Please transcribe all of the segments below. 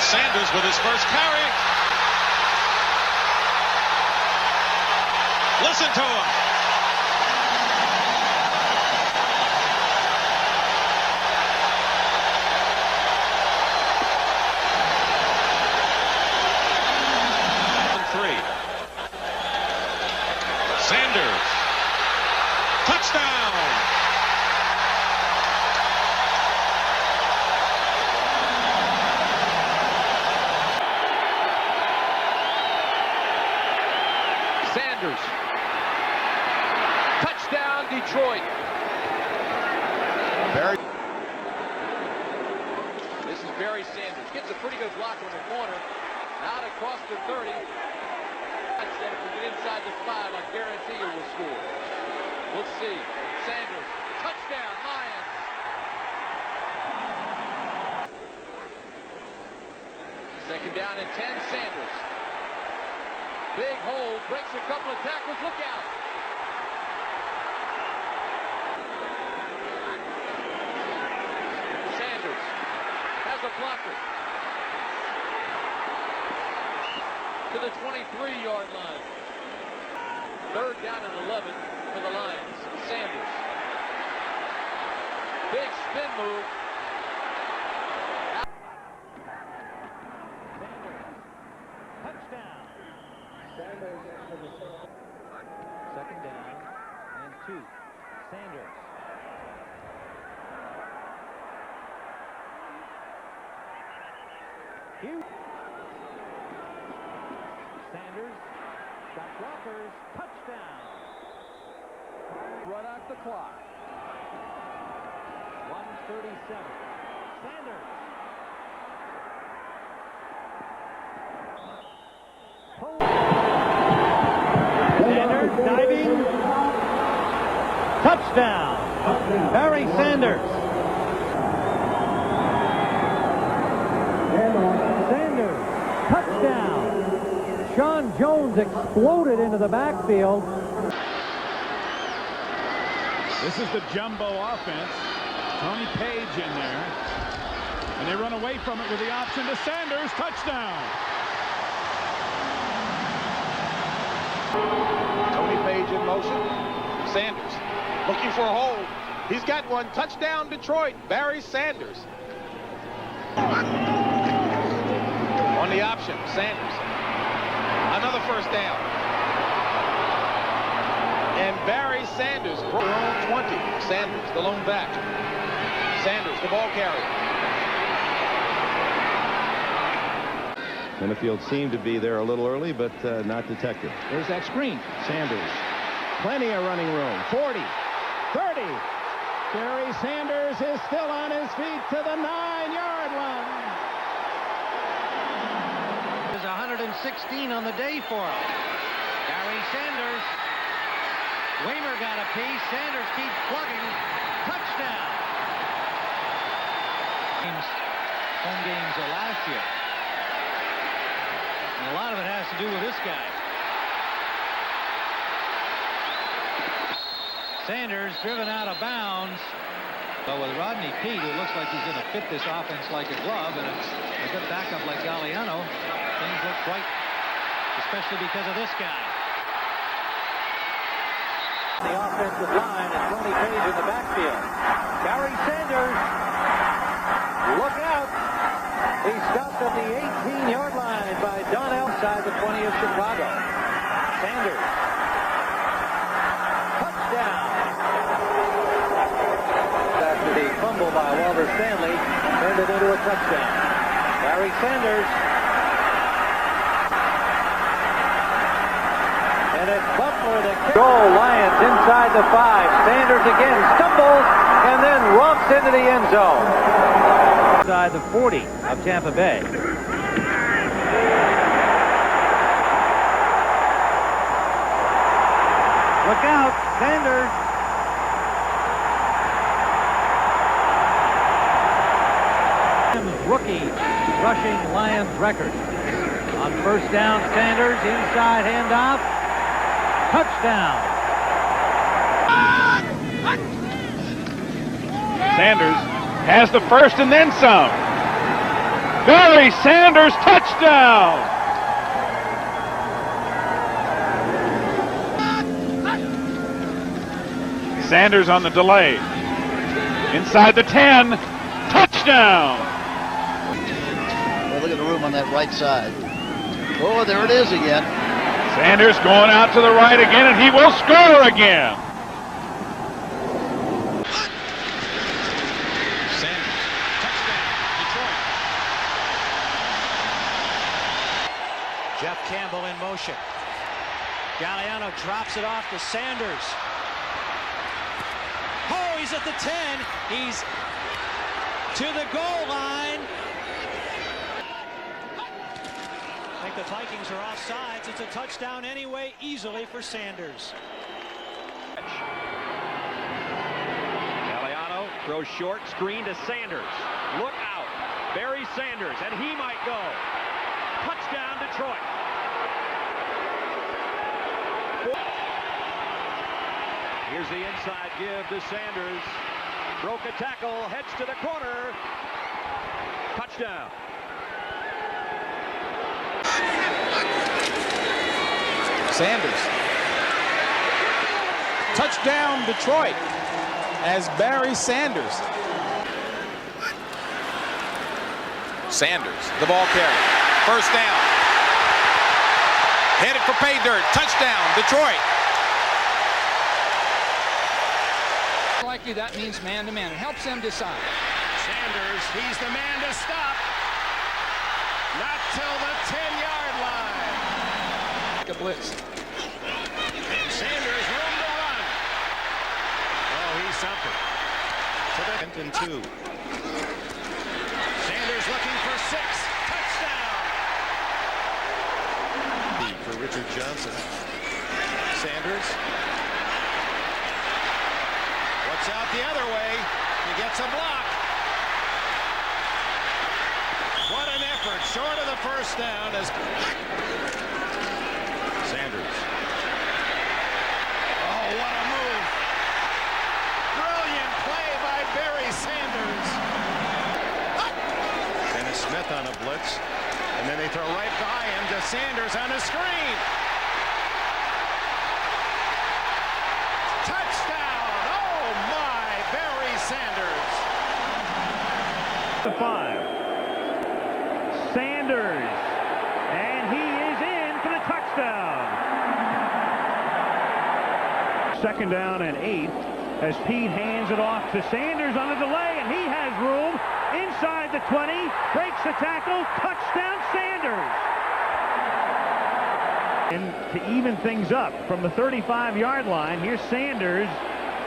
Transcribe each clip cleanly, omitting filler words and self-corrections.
Here's Sanders with his first carry. Listen to him. Sanders. Touchdown. Sanders. Touchdown, Detroit. This is Barry Sanders. Gets a pretty good block on the corner. Out across the 30. If we get inside the 5, I guarantee you we'll score. We'll see. Sanders. Touchdown, Lions. Second down and 10, Sanders. Big hole, breaks a couple of tackles, look out. Sanders has a blocker. To the 23-yard line. Third down and 11 for the Lions. Sanders. Big spin move. Touchdown. Second down and 2. Sanders. Hugh. Sanders got blockers. Touchdown. Run out the clock. 1:37. Sanders. Sanders diving. Touchdown. Barry Sanders. Sanders. Touchdown. Sean Jones exploded into the backfield. This is the jumbo offense. Tony Page in there. And they run away from it with the option to Sanders. Touchdown. Tony Page in motion. Sanders looking for a hold. He's got one. Touchdown, Detroit. Barry Sanders. On the option, Sanders. Another first down. And Barry Sanders, own 20. Sanders, the lone back. Sanders, the ball carrier. Minifield seemed to be there a little early, but not detected. There's that screen. Sanders. Plenty of running room. 40. 30. Barry Sanders is still on his feet to the 9-yard line. There's 116 on the day for him. Barry Sanders. Weimer got a piece. Sanders keeps plugging. Touchdown. Home games of last year. And a lot of it has to do with this guy. Sanders driven out of bounds. But with Rodney Peete, it looks like he's going to fit this offense like a glove. And a good backup like Galliano, things look quite, especially because of this guy. The offensive line and Tony Page in the backfield. Barry Sanders. Look out. He's stopped at the 18-yard line by Donnell inside the 20 of Chicago. Sanders. Touchdown. After the fumble by Walter Stanley, turned it into a touchdown. Barry Sanders. And it's Butler that goal. Lions inside the 5. Sanders again stumbles and then romps into the end zone. Inside the 40 of Tampa Bay. Look out, Sanders. Rookie rushing Lions record. On first down, Sanders inside handoff. Touchdown. Sanders has the first and then some. Barry Sanders, touchdown! Sanders on the delay. Inside the 10. Touchdown! Well, look at the room on that right side. Oh, there it is again. Sanders going out to the right again, and he will score again. Sanders. Touchdown. Detroit. Jeff Campbell in motion. Galliano drops it off to Sanders. Oh, he's at the 10. He's to the goal line. I think the Vikings are offsides. It's a touchdown anyway, easily for Sanders. Galliano throws short, screen to Sanders. Look out. Barry Sanders, and he might go. Touchdown, Detroit. Here's the inside give to Sanders. Broke a tackle, heads to the corner. Touchdown. Sanders. Touchdown, Detroit, as Barry Sanders. Sanders, the ball carrier. First down. Headed for pay dirt. Touchdown, Detroit. Likely that means man-to-man. It helps them decide. Sanders, he's the man to stop. Not till the 10-yard line. A blitz. And Sanders room to run. Oh, he's something. To the 10th and 2. Sanders looking for 6. Touchdown. For Richard Johnson. Sanders. Looks out the other way. He gets a block. What an effort. Short of the first down as Sanders. Oh, what a move. Brilliant play by Barry Sanders. Dennis Smith on a blitz. And then they throw right by him to Sanders on a screen. Touchdown. Oh, my. Barry Sanders. The 5. Sanders. And he is in for the touchdown. Second down and 8 as Pete hands it off to Sanders on the delay, and he has room inside the 20, breaks the tackle, touchdown Sanders. And to even things up from the 35-yard line, here's Sanders,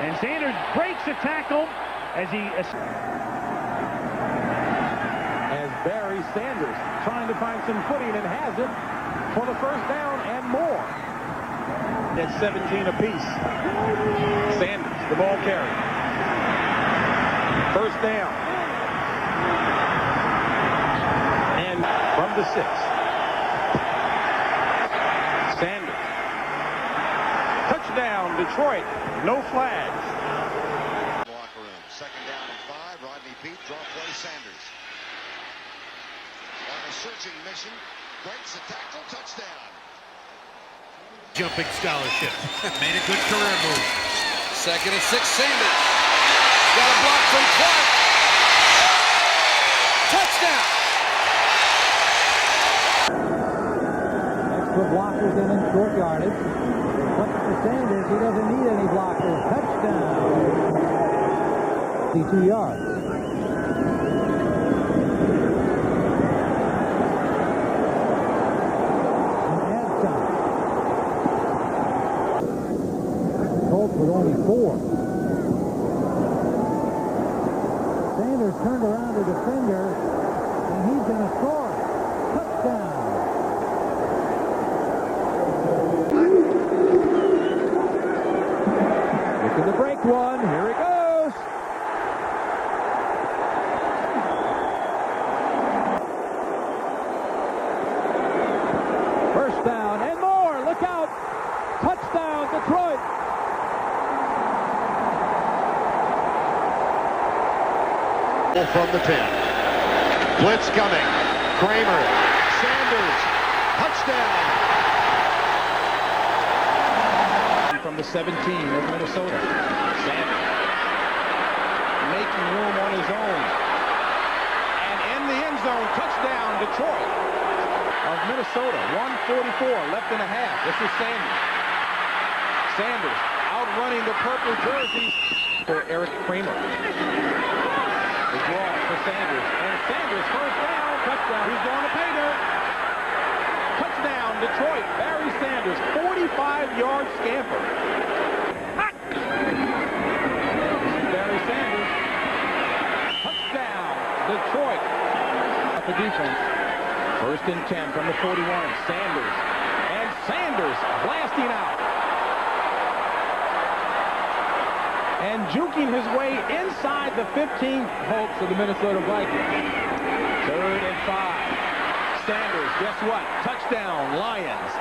and Sanders breaks the tackle as he... As Barry Sanders trying to find some footing and has it for the first down and more. At 17 apiece. Sanders, the ball carrier. First down. And from the 6. Sanders. Touchdown, Detroit. No flags. Locker room. Second down and 5. Rodney Peete, draw play Sanders. On a searching mission, breaks a tackle, touchdown. Jumping scholarship. Made a good career move. Second and 6, Sanders. Got a block from Clark. Touchdown. Extra blockers in short yardage. Comes to Sanders. He doesn't need any blockers. Touchdown. 52 yards. With only 4. Sanders turned around to defender, and he's going to score. Touchdown. Looking to break one. Here it goes. First down and more. Look out. Touchdown, Detroit. From the 10. Blitz coming. Kramer. Sanders. Touchdown. From the 17 of Minnesota. Sanders making room on his own. And in the end zone, touchdown, Detroit. Of Minnesota, 1:44 left in a half. This is Sanders. Sanders outrunning the purple jerseys for Eric Kramer. The draw for Sanders. And Sanders first down, touchdown. He's going to pay dirt. Touchdown, Detroit. Barry Sanders, 45-yard scamper. Barry Sanders. Touchdown, Detroit. The defense. First and 10 from the 41. Sanders. And Sanders blasting out. And juking his way inside the 15 hopes of the Minnesota Vikings. 3rd and 5. Sanders, guess what? Touchdown, Lions.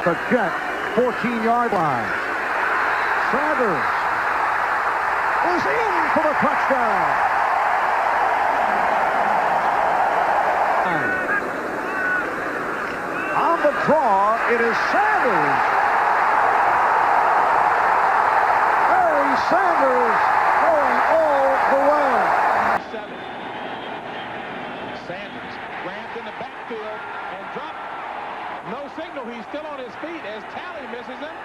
The Jet, 14-yard line. Sanders is in for the touchdown. On the draw, it is Sanders. Barry Sanders going all the way. 7. Sanders grabbed in the backfield and dropped. No signal. He's still on his feet as Talley misses him.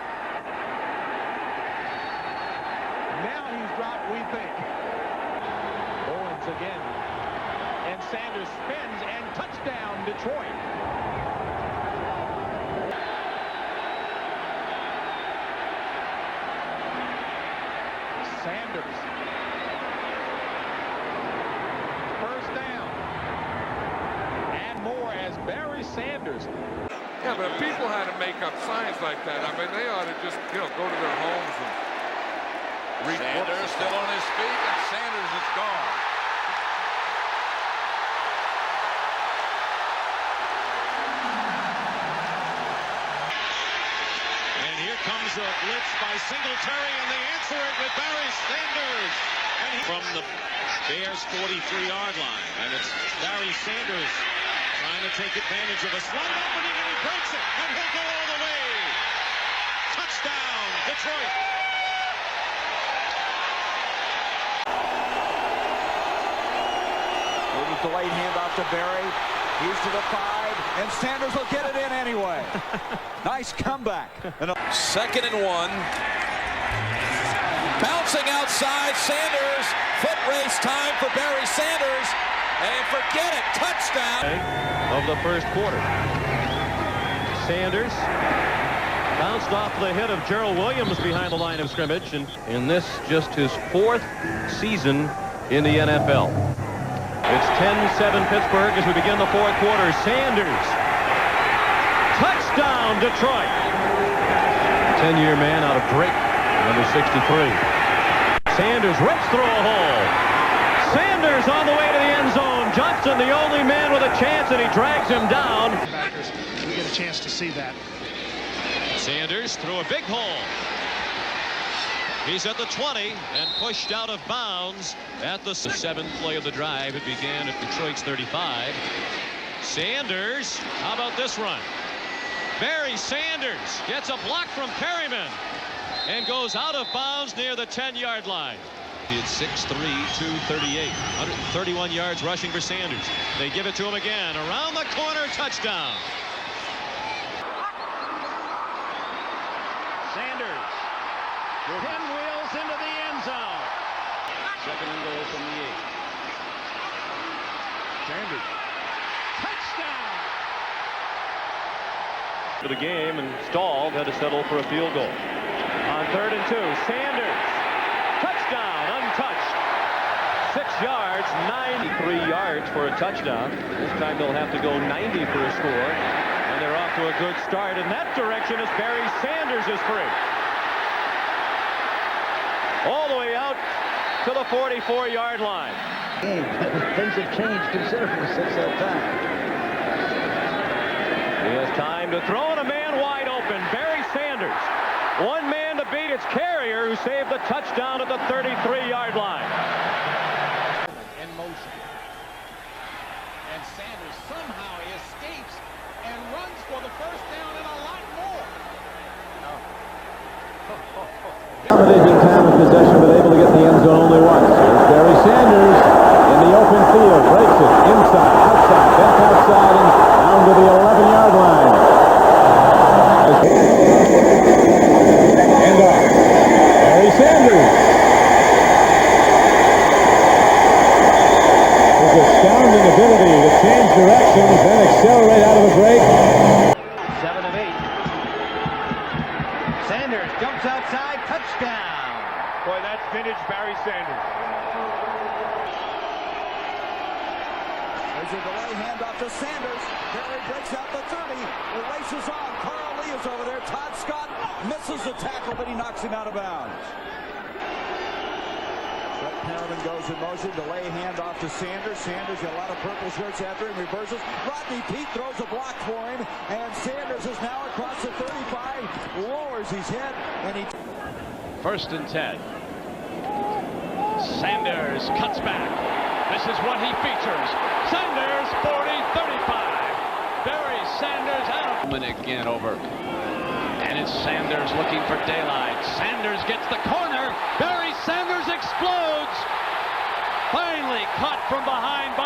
Now he's dropped, we think. Owens again. And Sanders spins and touchdown, Detroit. Sanders. First down. And more as Barry Sanders. Yeah, but if people had to make up signs like that, I mean, they ought to just, go to their homes and read books. Sanders still on his feet, and Sanders is gone. And here comes a blitz by Singletary, and they answer it with Barry Sanders. And from the Bears' 43-yard line. And it's Barry Sanders trying to take advantage of a slight opening, and he breaks it, and he'll go all the way. Touchdown, Detroit. Little delayed handoff to Barry. He's to the 5, and Sanders will get it in anyway. Nice comeback. 2nd and 1. Bouncing outside, Sanders. Foot race time for Barry Sanders. And forget it, touchdown. Of the first quarter. Sanders bounced off the hit of Gerald Williams behind the line of scrimmage. And in this, just his 4th season in the NFL. It's 10-7 Pittsburgh as we begin the 4th quarter. Sanders. Touchdown, Detroit. 10-year man out of Drake, number 63. Sanders rips through a hole. Sanders on the way to the end zone. Johnson, the only man with a chance, and he drags him down. We get a chance to see that. Sanders through a big hole. He's at the 20 and pushed out of bounds at the 7th play of the drive. It began at Detroit's 35. Sanders, how about this run? Barry Sanders gets a block from Perryman and goes out of bounds near the 10-yard line. It's 6'3", 238, 131 yards rushing for Sanders. They give it to him again. Around the corner, touchdown. Sanders. 10 wheels into the end zone. 2nd and goal from the 8. Sanders. Touchdown. To the game and stalled, had to settle for a field goal. On 3rd and 2, Sanders. Touchdown, untouched. 6 yards, 93 yards for a touchdown. This time they'll have to go 90 for a score. And they're off to a good start in that direction as Barry Sanders is free. All the way out to the 44-yard line. Things have changed considerably since that time. He has time to throw, and a man wide open. Barry Sanders. One man to beat. It's Carrier who saved the touchdown at the 33-yard line. In motion. And Sanders somehow escapes and runs for the first down and a lot more. Dominating time of possession, but able to get the end zone only once. Here's Barry Sanders in the open field, breaks it inside, outside, back outside, and down to the 11-yard line. And off. Barry Sanders. His astounding ability to change directions and accelerate out of a break. 7 of 8. Sanders jumps outside, touchdown. Boy, that's vintage Barry Sanders. There's a delay handoff to Sanders. Barry breaks out the 30. The race is on. Carl Lee is over there. Todd Scott misses the tackle, but he knocks him out of bounds. Brett Perriman goes in motion. Delay handoff to Sanders. Sanders got a lot of purple shirts after him. Reverses. Rodney Peete throws a block for him. And Sanders is now across the 35. Lowers his head. And he... 1st and 10. Sanders cuts back. This is what he features. Sanders 40-35. Barry Sanders out. Again over. And it's Sanders looking for daylight. Sanders gets the corner. Barry Sanders explodes. Finally caught from behind by